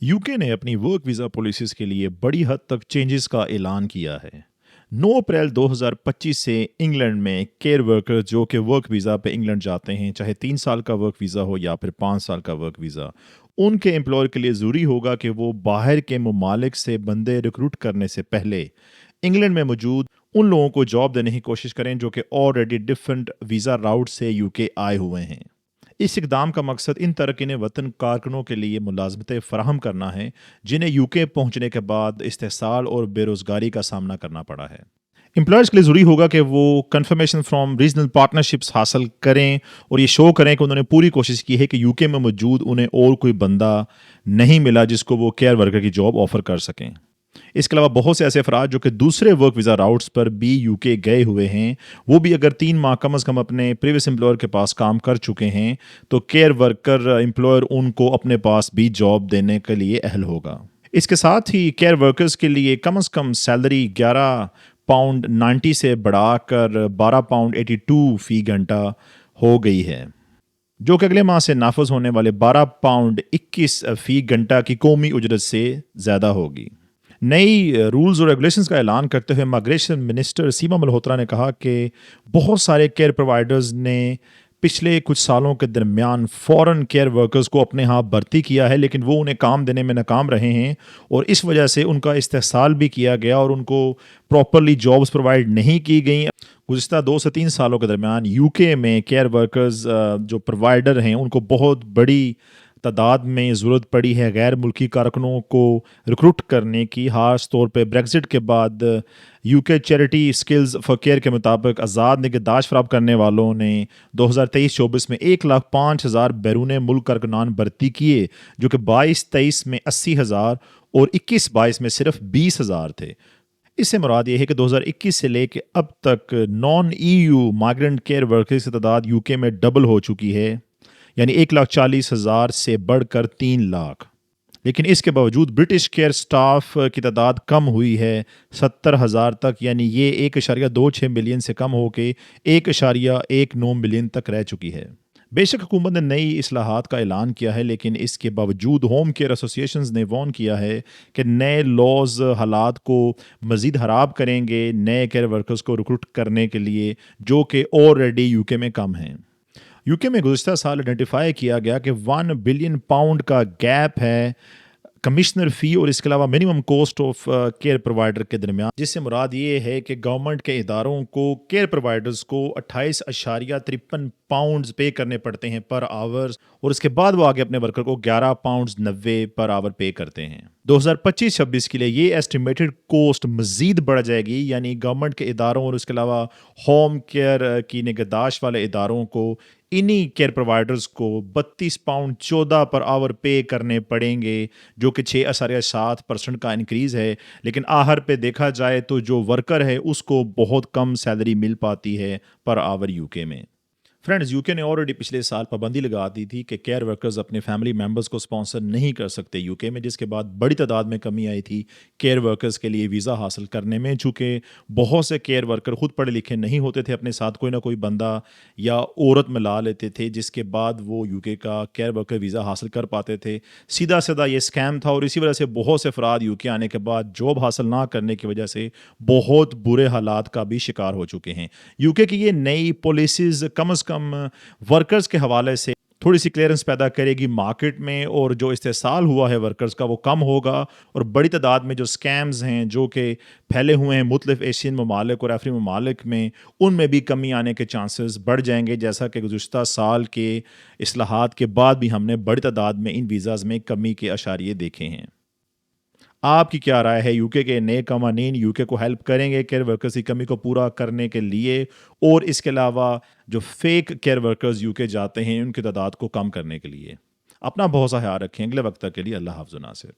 UK ने अपनी work visa policies के लिए बड़ी हद तक चेंजेस का ऐलान किया है। 9 अप्रैल 2025 से इंग्लैंड में केयर वर्कर्स जो कि वर्क वीज़ा पे इंग्लैंड जाते हैं, चाहे 3 साल का वर्क वीज़ा हो या फिर 5 साल का वर्क वीज़ा, उनके एम्प्लॉयर के लिए ज़रूरी होगा कि वो बाहर के ममालिक से बंदे रिक्रूट करने से पहले इंग्लैंड में मौजूद उन लोगों को जॉब देने की कोशिश करें जो कि ऑलरेडी डिफरेंट वीज़ा राउट से यूके आए हुए हैं। इस इकदाम का मकसद इन तरकिन वतन कारकुनों के लिए मुलाजमतें फ़राहम करना है जिन्हें यूके पहुंचने के बाद इस्तेसाल और बेरोज़गारी का सामना करना पड़ा है। एम्प्लॉयर्स के लिए ज़रूरी होगा कि वो कंफर्मेशन फ्रॉम रीजनल पार्टनरशिप्स हासिल करें और ये शो करें कि उन्होंने पूरी कोशिश की है कि यूके में मौजूद उन्हें और कोई बंदा नहीं मिला जिसको वो केयर वर्कर की जॉब ऑफ़र कर सकें। इसके अलावा बहुत से ऐसे अफराद जो कि दूसरे वर्क वीज़ा राउट्स पर भी यूके गए हुए हैं, वो भी अगर 3 माह कम अज़ कम अपने प्रीवियस एम्प्लॉयर के पास काम कर चुके हैं तो केयर वर्कर एम्प्लॉयर उनको अपने पास भी जॉब देने के लिए अहल होगा। इसके साथ ही केयर वर्कर्स के लिए कम अज़ कम सैलरी 11 पाउंड 90 से बढ़ाकर 12 पाउंड 82 फ़ी घंटा हो गई है, जो कि अगले माह से नाफज होने वाले 12 पाउंड 21 फ़ी घंटा की कौमी उजरत से ज़्यादा होगी। नई रूल्स और रेगुलेशंस का ऐलान करते हुए माइग्रेशन मिनिस्टर सीमा मल्होत्रा ने कहा कि बहुत सारे केयर प्रोवाइडर्स ने पिछले कुछ सालों के दरमियान फॉरेन केयर वर्कर्स को अपने यहाँ भर्ती किया है, लेकिन वो उन्हें काम देने में नाकाम रहे हैं और इस वजह से उनका इस्तेहसाल भी किया गया और उनको प्रॉपरली जॉब्स प्रोवाइड नहीं की गई। गुज़िस्ता 2 से 3 सालों के दरमियान यूके में केयर वर्कर्स जो प्रोवाइडर हैं उनको बहुत बड़ी तादाद में ज़रूरत पड़ी है गैर मुल्की कारकुनों को रिक्रूट करने की, ख़ास तौर पे ब्रेक्ज़िट के बाद। UK charity skills for care के मुताबिक आज़ाद निगहदाश्त फराहम करने वालों ने 2023-24 में 1,05,000 बैरून मुल्क कारकुनान भर्ती किए, जो कि 22-23 में 80,000 और 21-22 में सिर्फ 20,000 थे। इससे मुराद ये है कि 2021 से लेकर अब तक non EU migrant care workers की तादाद यूके में डबल हो चुकी है, यानी 1,40,000 से बढ़कर 3 लाख। लेकिन इसके बावजूद ब्रिटिश केयर स्टाफ की तादाद कम हुई है 70,000 तक, यानी ये 1.26 मिलियन से कम होकर 1.19 मिलियन तक रह चुकी है। बेशक हुकूमत ने नई इस्लाहात का ऐलान किया है, लेकिन इसके बावजूद होम केयर एसोसिएशंस ने वार्न किया है कि नए लॉज हालात को मज़ीद ख़राब करेंगे नए केयर वर्कर्स को रिक्रूट करने के लिए जो कि ऑलरेडी यूके में कम हैं। यूके में गुज़िस्ता साल आइडेंटिफाई किया गया कि 1 बिलियन पाउंड का गैप है कमिश्नर फ़ी और इसके अलावा minimum cost of care provider के दरमियान, जिससे मुराद ये है कि गवर्नमेंट के इदारों को केयर प्रोवाइडर्स को 28.53 पाउंड्स पे करने पड़ते हैं पर आवर्स और उसके बाद वो आगे अपने वर्कर को 11 पाउंड्स 90 पर आवर पे करते हैं। 2025-26 के लिए ये एस्टिमेटेड कॉस्ट मज़ीद बढ़ जाएगी, यानी गवर्नमेंट के इदारों और उसके अलावा होम केयर की निगहदाश्त वाले इदारों को इन्हीं केयर प्रोवाइडर्स को 32 पाउंड 14 पर आवर पे करने पड़ेंगे, जो कि 6.7% का इंक्रीज़ है। लेकिन आहर पे देखा जाए तो जो वर्कर है उसको बहुत कम सैलरी मिल पाती है पर आवर यूके में। फ्रेंड्स, यूके ने ऑलरेडी पिछले साल पाबंदी लगा दी थी कि केयर वर्कर्स अपने फैमिली मेंबर्स को स्पॉन्सर नहीं कर सकते यूके में, जिसके बाद बड़ी तादाद में कमी आई थी केयर वर्कर्स के लिए वीज़ा हासिल करने में। चूँकि बहुत से केयर वर्कर खुद पढ़े लिखे नहीं होते थे, अपने साथ कोई ना कोई बंदा या औरत मिला लेते थे, जिसके बाद वो यूके का केयर वर्कर वीज़ा हासिल कर पाते थे। सीधा सीधा ये स्कैम था और इसी वजह से बहुत से अफराद यूके आने के बाद जॉब हासिल ना करने की वजह से बहुत बुरे हालात का भी शिकार हो चुके हैं। यूके की ये नई पॉलिसीज़ कम अज़ कम वर्कर्स के हवाले से थोड़ी सी क्लियरेंस पैदा करेगी मार्केट में, और जो इस्तेसाल हुआ है वर्कर्स का वो कम होगा और बड़ी तादाद में जो स्कैम्स हैं जो कि फैले हुए हैं मुख्तलिफ एशियन ममालिक और अफ्रीकी ममालिक में, उनमें भी कमी आने के चांसेस बढ़ जाएंगे, जैसा कि गुज़िस्ता साल के इस्लाहात के बाद भी हमने बड़ी तादाद में इन वीज़ाज़ में कमी के अशारिये देखे हैं। आपकी क्या राय है? यूके के नए कवानीन यूके को हेल्प करेंगे केयर वर्कर्स की कमी को पूरा करने के लिए, और इसके अलावा जो फेक केयर वर्कर्स यूके जाते हैं उनकी तादाद को कम करने के लिए? अपना बहुत सा ख्याल रखें। अगले वक्त तक के लिए अल्लाह हाफ़िज़ नासिर।